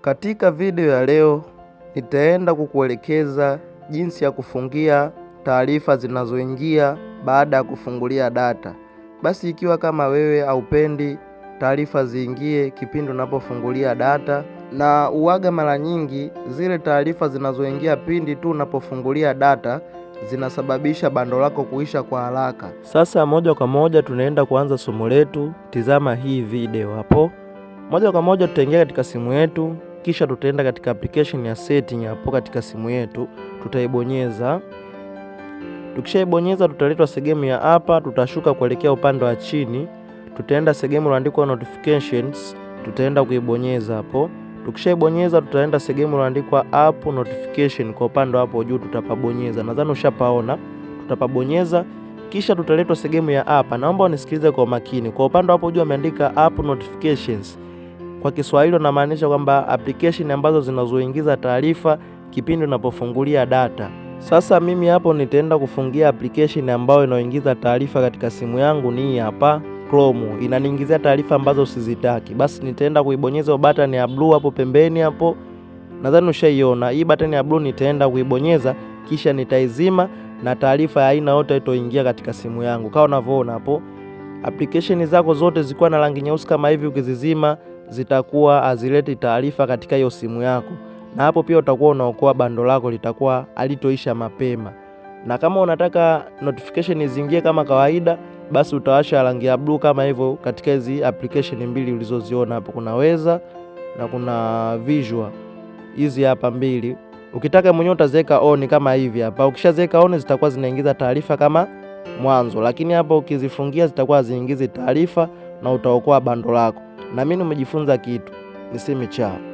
Katika video ya leo nitaenda kukuelekeza jinsi ya kufungia taarifa zinazoingia baada ya kufungulia data. Basi ikiwa kama wewe haupendi taarifa ziingie kipindi unapofungulia data, na uwaga mara nyingi zile taarifa zinazoingia pindi tu unapofungulia data zinasababisha bando lako kuisha kwa haraka. Sasa moja kwa moja tunaenda kuanza somo letu. Tizama hii video hapo. Moja kwa moja tutaingia katika simu yetu, kisha tutaenda katika application ya setting hapo katika simu yetu, tutaibonyeza. Tukishaibonyeza tutaletwa sehemu ya hapa, tutashuka kuelekea upande wa chini, tutaenda sehemu iliyoandikwa notifications, tutaenda kuibonyeza hapo. Tukishaibonyeza tutaenda sehemu iliyoandikwa app notification, kwa upande hapo juu tutapabonyeza. Nadhani ushapaona. Tutapabonyeza kisha tutaletwa sehemu ya hapa. Naomba unisikilize kwa makini. Kwa upande hapo juu ameandika app notifications. Kwa Kiswahili unamaanisha kwamba application ambazo zinazoingiza taarifa kipindi unapofungulia data. Sasa mimi hapo nitaenda kufungia application ambayo inayoingiza taarifa katika simu yangu, ni hapa Chrome. Inaniingizia taarifa ambazo sizitaki. Basi nitaenda kuibonyeza button ya blue hapo pembeni hapo. Nadhani ushaiona. Hii button ya blue nitaenda kuibonyeza kisha nitaizima na taarifa ya aina yote itoingia katika simu yangu. Kama unavyoona hapo, application zako zote zikuwa na rangi nyeusi kama hivi, ukizizima zitakuwa hazileti taarifa katika hiyo simu yako, na hapo pia utakuwa unaokoa bando lako, litakuwa halitoisha mapema. Na kama unataka notification ziingie kama kawaida, basi utawasha rangi ya blue kama hivyo katika hizi application mbili ulizoziona hapo. Kuna Weza na kuna Visual, hizi hapa mbili. Ukitaka mwenyewe utaziweka on kama hivi hapa. Ukishaziweka on zitakuwa zinaingiza taarifa kama mwanzo, lakini hapa ukizifungia zitakuwa ziingizi taarifa na utaokoa bando lako. Na mimi nimejifunza kitu, niseme chao.